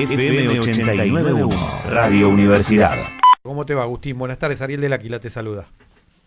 FM 89.1, Radio Universidad. ¿Cómo te va, Agustín? Buenas tardes, Ariel del Aquila te saluda.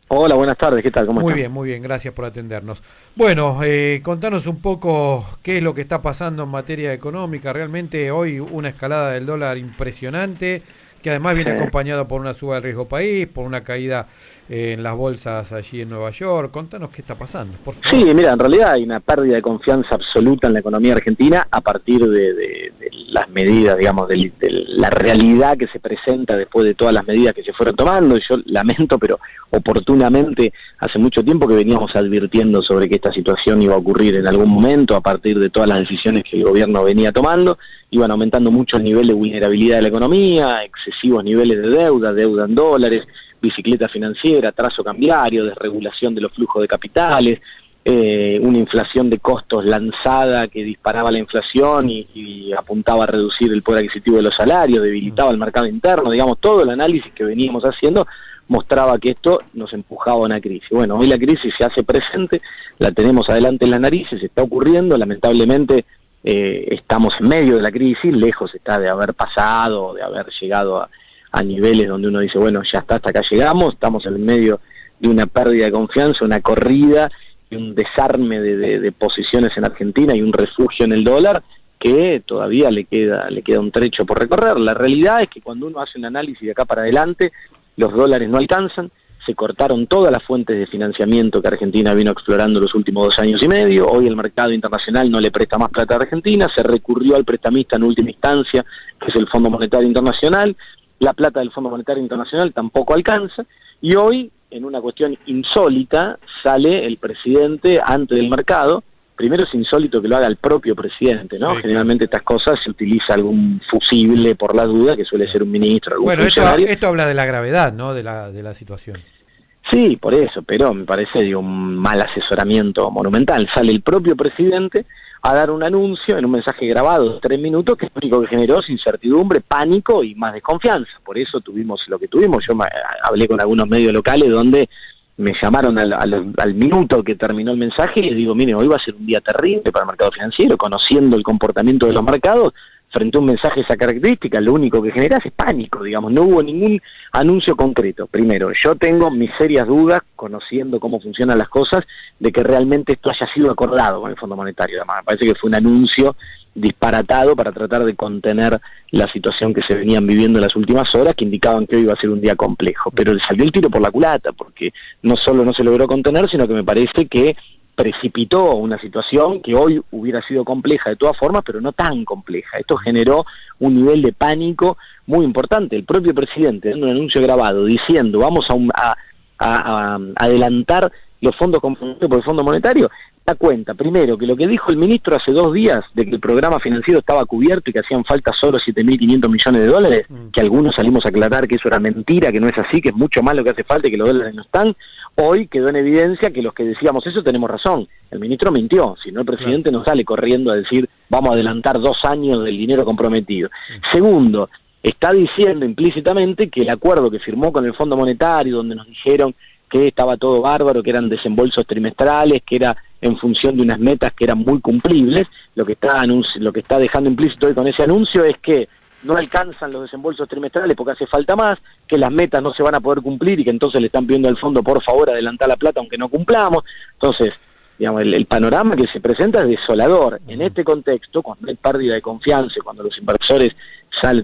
Hola, buenas tardes, ¿qué tal? ¿Cómo estás? Muy bien, gracias por atendernos. Bueno, contanos un poco qué es lo que está pasando en materia económica. Realmente hoy una escalada del dólar impresionante, que además viene acompañado por una suba del riesgo país, por una caída en las bolsas allí en Nueva York. Contanos qué está pasando, por favor. Sí, mira, en realidad hay una pérdida de confianza absoluta en la economía argentina a partir de las medidas, digamos, de la realidad que se presenta después de todas las medidas que se fueron tomando. Yo lamento, pero oportunamente hace mucho tiempo que veníamos advirtiendo sobre que esta situación iba a ocurrir en algún momento a partir de todas las decisiones que el gobierno venía tomando. Iban aumentando mucho el nivel de vulnerabilidad de la economía, excesivos niveles de deuda en dólares, bicicleta financiera, trazo cambiario, desregulación de los flujos de capitales, una inflación de costos lanzada que disparaba la inflación y apuntaba a reducir el poder adquisitivo de los salarios, debilitaba el mercado interno. Digamos, todo el análisis que veníamos haciendo mostraba que esto nos empujaba a una crisis. Bueno, hoy la crisis se hace presente, la tenemos adelante en las narices, está ocurriendo, lamentablemente estamos en medio de la crisis, lejos está de haber pasado, de haber llegado a niveles donde uno dice, bueno, ya está, hasta acá llegamos, estamos en medio de una pérdida de confianza, una corrida y un desarme de posiciones en Argentina y un refugio en el dólar que todavía le queda un trecho por recorrer. La realidad es que cuando uno hace un análisis de acá para adelante, los dólares no alcanzan, se cortaron todas las fuentes de financiamiento que Argentina vino explorando los últimos 2 años y medio. Hoy el mercado internacional no le presta más plata a Argentina, se recurrió al prestamista en última instancia, que es el Fondo Monetario Internacional. La plata del Fondo Monetario Internacional tampoco alcanza, y hoy, en una cuestión insólita, sale el presidente ante del mercado. Primero es insólito que lo haga el propio presidente, ¿no? Sí, generalmente estas cosas se utiliza algún fusible por la duda, que suele ser un ministro, algún funcionario. Esto habla de la gravedad, ¿no?, de la situación. Sí, por eso, pero me parece un mal asesoramiento monumental. Sale el propio presidente a dar un anuncio en un mensaje grabado de 3 minutos, que es lo único que generó es incertidumbre, pánico y más desconfianza. Por eso tuvimos lo que tuvimos. Yo hablé con algunos medios locales donde me llamaron al minuto que terminó el mensaje y les digo, mire, hoy va a ser un día terrible para el mercado financiero, conociendo el comportamiento de los mercados. Frente a un mensaje de esa característica, lo único que genera es pánico, digamos, no hubo ningún anuncio concreto. Primero, yo tengo mis serias dudas, conociendo cómo funcionan las cosas, de que realmente esto haya sido acordado con el Fondo Monetario. Además, me parece que fue un anuncio disparatado para tratar de contener la situación que se venían viviendo en las últimas horas, que indicaban que hoy iba a ser un día complejo. Pero salió el tiro por la culata, porque no solo no se logró contener, sino que me parece que precipitó una situación que hoy hubiera sido compleja de todas formas, pero no tan compleja. Esto generó un nivel de pánico muy importante. El propio presidente, dando un anuncio grabado, diciendo vamos a adelantar los fondos comprometidos por el Fondo Monetario, da cuenta, primero, que lo que dijo el ministro hace 2 días, de que el programa financiero estaba cubierto y que hacían falta solo 7.500 millones de dólares, que algunos salimos a aclarar que eso era mentira, que no es así, que es mucho más lo que hace falta y que los dólares no están. Hoy quedó en evidencia que los que decíamos eso tenemos razón. El ministro mintió, si no el presidente no sale corriendo a decir vamos a adelantar 2 años del dinero comprometido. Segundo, está diciendo implícitamente que el acuerdo que firmó con el Fondo Monetario, donde nos dijeron que estaba todo bárbaro, que eran desembolsos trimestrales, que era en función de unas metas que eran muy cumplibles, lo que está dejando implícito hoy con ese anuncio es que no alcanzan los desembolsos trimestrales porque hace falta más, que las metas no se van a poder cumplir y que entonces le están pidiendo al fondo, por favor, adelantar la plata aunque no cumplamos. Entonces, digamos, el panorama que se presenta es desolador. En este contexto, cuando hay pérdida de confianza, cuando los inversores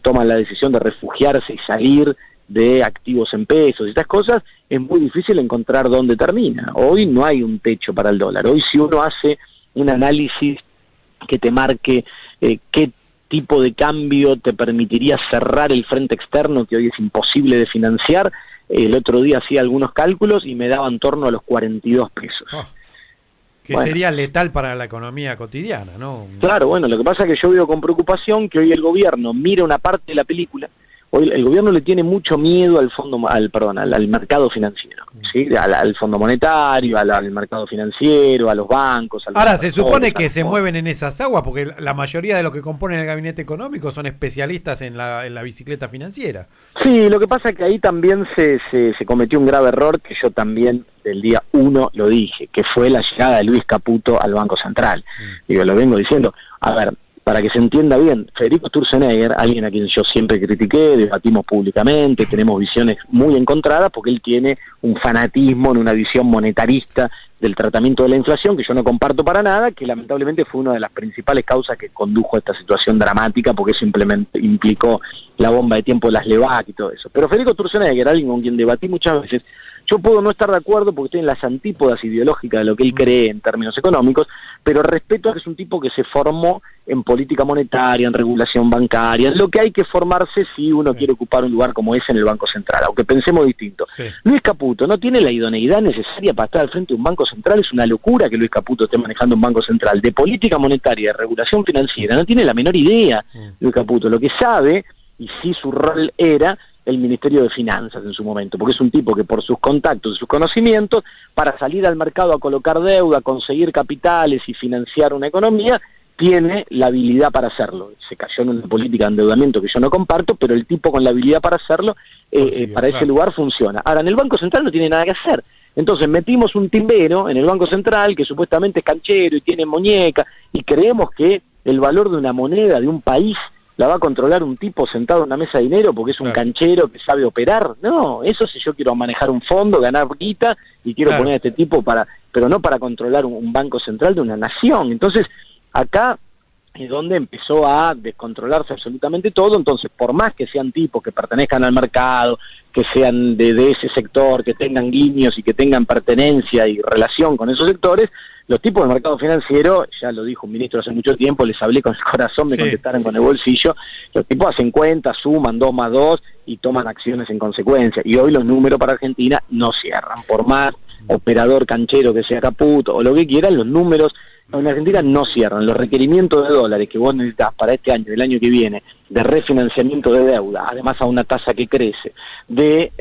toman la decisión de refugiarse y salir de activos en pesos y estas cosas, es muy difícil encontrar dónde termina. Hoy no hay un techo para el dólar. Hoy, si uno hace un análisis que te marque qué tipo de cambio te permitiría cerrar el frente externo, que hoy es imposible de financiar, el otro día hacía algunos cálculos y me daba en torno a los 42 pesos. Que bueno, sería letal para la economía cotidiana, ¿no? Claro, bueno, lo que pasa es que yo veo con preocupación que hoy el gobierno mira una parte de la película. Hoy el gobierno le tiene mucho miedo al mercado financiero, ¿sí? Al Fondo Monetario, al mercado financiero, a los bancos. Ahora, se supone que se mueven en esas aguas, porque la mayoría de los que componen el gabinete económico son especialistas en la bicicleta financiera. Sí, lo que pasa es que ahí también se cometió un grave error, que yo también del día 1 lo dije, que fue la llegada de Luis Caputo al Banco Central. Digo, lo vengo diciendo. A ver, para que se entienda bien, Federico Sturzenegger, alguien a quien yo siempre critiqué, debatimos públicamente, tenemos visiones muy encontradas, porque él tiene un fanatismo en una visión monetarista del tratamiento de la inflación, que yo no comparto para nada, que lamentablemente fue una de las principales causas que condujo a esta situación dramática, porque eso implicó la bomba de tiempo de las LEVAC y todo eso. Pero Federico Sturzenegger, alguien con quien debatí muchas veces, yo puedo no estar de acuerdo porque estoy en las antípodas ideológicas de lo que él cree en términos económicos, pero respeto a que es un tipo que se formó en política monetaria, en regulación bancaria, en lo que hay que formarse si uno quiere ocupar un lugar como ese en el Banco Central, aunque pensemos distinto. Sí. Luis Caputo no tiene la idoneidad necesaria para estar al frente de un Banco Central, es una locura que Luis Caputo esté manejando un Banco Central de política monetaria, de regulación financiera, no tiene la menor idea Luis Caputo, lo que sabe, y sí su rol era el Ministerio de Finanzas en su momento, porque es un tipo que por sus contactos y sus conocimientos, para salir al mercado a colocar deuda, conseguir capitales y financiar una economía, tiene la habilidad para hacerlo. Se cayó en una política de endeudamiento que yo no comparto, pero el tipo con la habilidad para hacerlo, para ese lugar funciona. Ahora, en el Banco Central no tiene nada que hacer. Entonces metimos un timbero en el Banco Central que supuestamente es canchero y tiene muñeca, y creemos que el valor de una moneda, de un país, la va a controlar un tipo sentado en una mesa de dinero porque es un canchero que sabe operar. No, eso si yo quiero manejar un fondo, ganar guita, y quiero poner a este tipo pero no para controlar un banco central de una nación. Entonces, acá es donde empezó a descontrolarse absolutamente todo. Entonces, por más que sean tipos que pertenezcan al mercado, que sean de ese sector, que tengan guiños y que tengan pertenencia y relación con esos sectores, los tipos del mercado financiero, ya lo dijo un ministro hace mucho tiempo, les hablé con el corazón, me contestaron con el bolsillo, los tipos hacen cuentas, suman 2 más 2 y toman acciones en consecuencia. Y hoy los números para Argentina no cierran, por más operador canchero que sea Caputo o lo que quieran, los números en Argentina no cierran. Los requerimientos de dólares que vos necesitas para este año, el año que viene, de refinanciamiento de deuda, además a una tasa que crece, de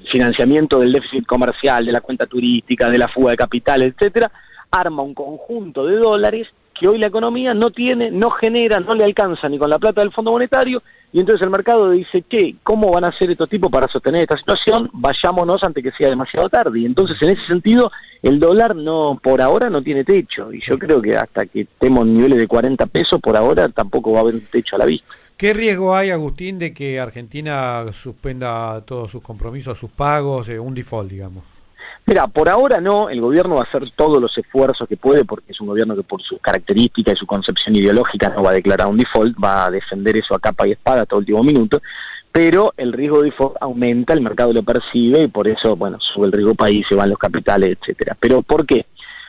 financiamiento del déficit comercial, de la cuenta turística, de la fuga de capital, etcétera, arma un conjunto de dólares que hoy la economía no tiene, no genera, no le alcanza ni con la plata del Fondo Monetario, y entonces el mercado dice, ¿cómo van a hacer estos tipos para sostener esta situación? Vayámonos antes que sea demasiado tarde. Y entonces, en ese sentido, el dólar por ahora no tiene techo, y yo creo que hasta que estemos en niveles de 40 pesos, por ahora tampoco va a haber un techo a la vista. ¿Qué riesgo hay, Agustín, de que Argentina suspenda todos sus compromisos, sus pagos, un default, digamos? Mira, por ahora no, el gobierno va a hacer todos los esfuerzos que puede, porque es un gobierno que por sus características y su concepción ideológica no va a declarar un default, va a defender eso a capa y espada hasta el último minuto, pero el riesgo de default aumenta, el mercado lo percibe y por eso, sube el riesgo país, se van los capitales, etcétera. ¿Pero por qué?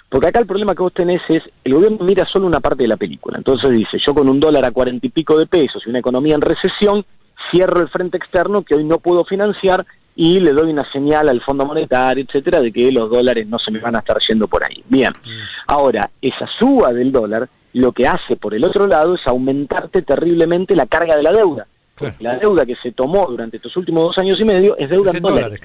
Porque acá el problema que vos tenés es, el gobierno mira solo una parte de la película, entonces dice, yo con un dólar a 40 y pico de pesos y una economía en recesión, cierro el frente externo que hoy no puedo financiar, y le doy una señal al Fondo Monetario, etcétera, de que los dólares no se me van a estar yendo por ahí. Bien, ahora, esa suba del dólar, lo que hace por el otro lado es aumentarte terriblemente la carga de la deuda. Claro. La deuda que se tomó durante estos últimos 2 años y medio es deuda en dólares.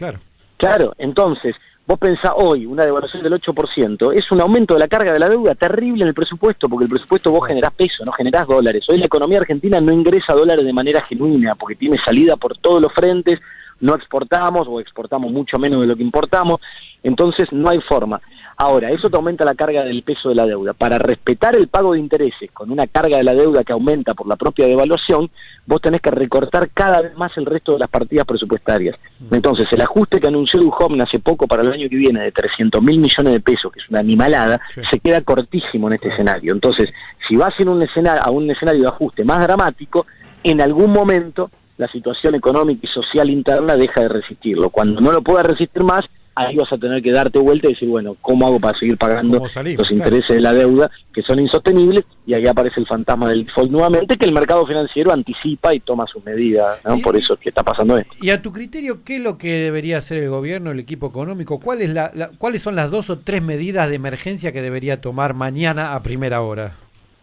Claro, entonces, vos pensás hoy, una devaluación del 8%, es un aumento de la carga de la deuda terrible en el presupuesto, porque el presupuesto vos generás peso, no generás dólares. Hoy la economía argentina no ingresa dólares de manera genuina, porque tiene salida por todos los frentes, no exportamos o exportamos mucho menos de lo que importamos, entonces no hay forma. Ahora, eso te aumenta la carga del peso de la deuda. Para respetar el pago de intereses con una carga de la deuda que aumenta por la propia devaluación, vos tenés que recortar cada vez más el resto de las partidas presupuestarias. Entonces, el ajuste que anunció Duhovne hace poco para el año que viene de 300.000 millones de pesos, que es una animalada, se queda cortísimo en este escenario. Entonces, si vas a un escenario de ajuste más dramático, en algún momento la situación económica y social interna deja de resistirlo. Cuando no lo puedas resistir más, ahí vas a tener que darte vuelta y decir, bueno, ¿cómo hago para seguir pagando los intereses de la deuda que son insostenibles? Y ahí aparece el fantasma del default nuevamente, que el mercado financiero anticipa y toma sus medidas, ¿no? Por eso es que está pasando esto. Y a tu criterio, ¿qué es lo que debería hacer el gobierno, el equipo económico? ¿Cuáles son las 2 o 3 medidas de emergencia que debería tomar mañana a primera hora?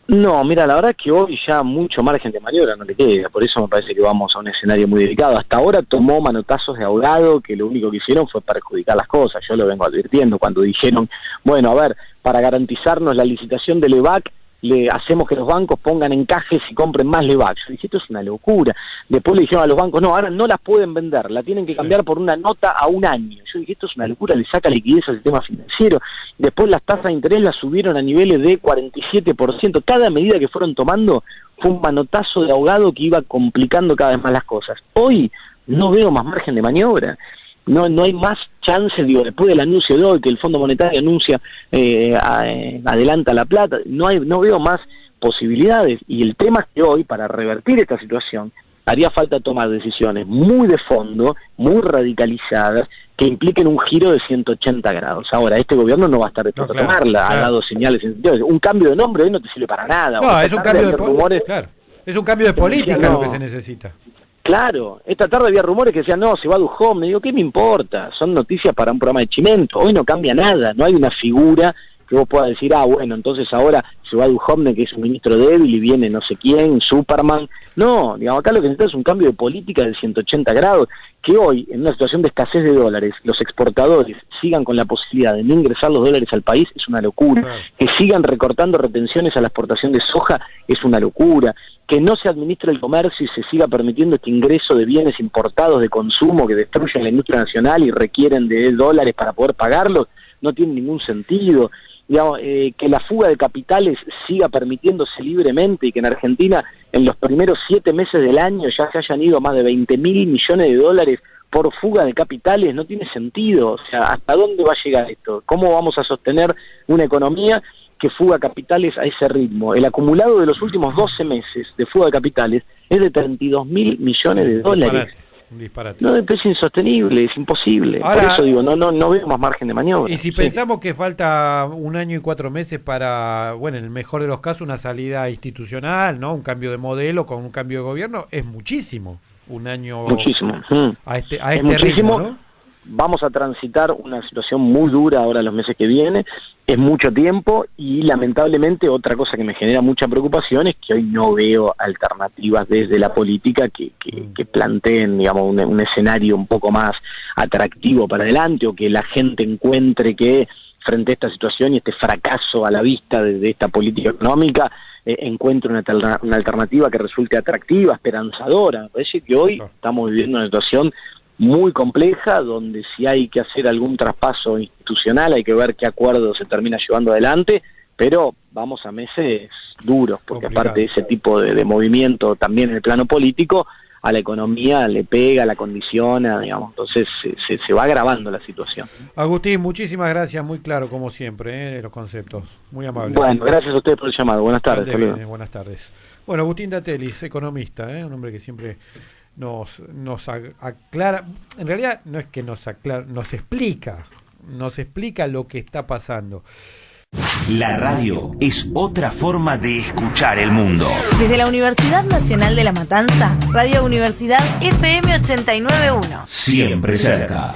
No, mira, la verdad es que hoy ya mucho margen de maniobra no le queda, por eso me parece que vamos a un escenario muy delicado. Hasta ahora tomó manotazos de ahogado que lo único que hicieron fue perjudicar las cosas. Yo lo vengo advirtiendo cuando dijeron, bueno, a ver, para garantizarnos la licitación del EVAC, le hacemos que los bancos pongan encajes y compren más Levax. Yo dije, esto es una locura. Después le dijeron a los bancos, no, ahora no las pueden vender, la tienen que cambiar por una nota a un año. Yo dije, esto es una locura, le saca liquidez al sistema financiero. Después las tasas de interés las subieron a niveles de 47%. Cada medida que fueron tomando fue un manotazo de ahogado que iba complicando cada vez más las cosas. Hoy no veo más margen de maniobra. No hay más chance, digo, después del anuncio de hoy, que el Fondo Monetario anuncia, adelanta la plata, no veo más posibilidades. Y el tema es que hoy, para revertir esta situación, haría falta tomar decisiones muy de fondo, muy radicalizadas, que impliquen un giro de 180 grados. Ahora, este gobierno no va a estar de tomarla, ha dado señales. Un cambio de nombre hoy no te sirve para nada. No, es un cambio de rumores. Claro. Es un cambio de política lo que se necesita. Claro, esta tarde había rumores que decían, no, se va Duhovne. Digo, ¿qué me importa? Son noticias para un programa de Chimento. Hoy no cambia nada, no hay una figura que vos puedas decir, bueno, entonces ahora se va Duhovne, que es un ministro débil, y viene no sé quién, Superman. No, digamos, acá lo que necesita es un cambio de política de 180 grados, que hoy, en una situación de escasez de dólares, los exportadores sigan con la posibilidad de no ingresar los dólares al país, es una locura. Que sigan recortando retenciones a la exportación de soja, es una locura. Que no se administre el comercio y se siga permitiendo este ingreso de bienes importados de consumo que destruyen la industria nacional y requieren de dólares para poder pagarlos, no tiene ningún sentido. Digamos, que la fuga de capitales siga permitiéndose libremente y que en Argentina en los primeros 7 meses del año ya se hayan ido más de 20.000 millones de dólares por fuga de capitales, no tiene sentido. O sea, ¿hasta dónde va a llegar esto? ¿Cómo vamos a sostener una economía que fuga capitales a ese ritmo? El acumulado de los últimos 12 meses de fuga de capitales es de 32.000 millones de dólares. Un disparate. No, es insostenible, es imposible. Ahora, por eso digo, no veo más margen de maniobra. Y si pensamos que falta 1 año y 4 meses para, bueno, en el mejor de los casos, una salida institucional, ¿no? Un cambio de modelo con un cambio de gobierno, es muchísimo. 1 año muchísimo. A este muchísimo. ritmo, ¿no? Vamos a transitar una situación muy dura ahora los meses que vienen, es mucho tiempo y lamentablemente otra cosa que me genera mucha preocupación es que hoy no veo alternativas desde la política que planteen, digamos, un escenario un poco más atractivo para adelante, o que la gente encuentre que frente a esta situación y este fracaso a la vista de esta política económica encuentre una alternativa que resulte atractiva, esperanzadora. Me parece que hoy estamos viviendo una situación muy compleja, donde si hay que hacer algún traspaso institucional hay que ver qué acuerdo se termina llevando adelante, pero vamos a meses duros, porque aparte de ese tipo de movimiento también en el plano político, a la economía le pega, la condiciona, digamos, entonces se va agravando la situación. Agustín, muchísimas gracias, muy claro como siempre, de los conceptos, muy amable. Bueno, gracias a ustedes por el llamado, buenas tardes. Buenas tardes. Bueno, Agustín Datelis, economista, un hombre que siempre nos aclara, en realidad no es que nos aclara, nos explica lo que está pasando. La radio es otra forma de escuchar el mundo. Desde la Universidad Nacional de La Matanza, Radio Universidad FM 89.1. Siempre cerca.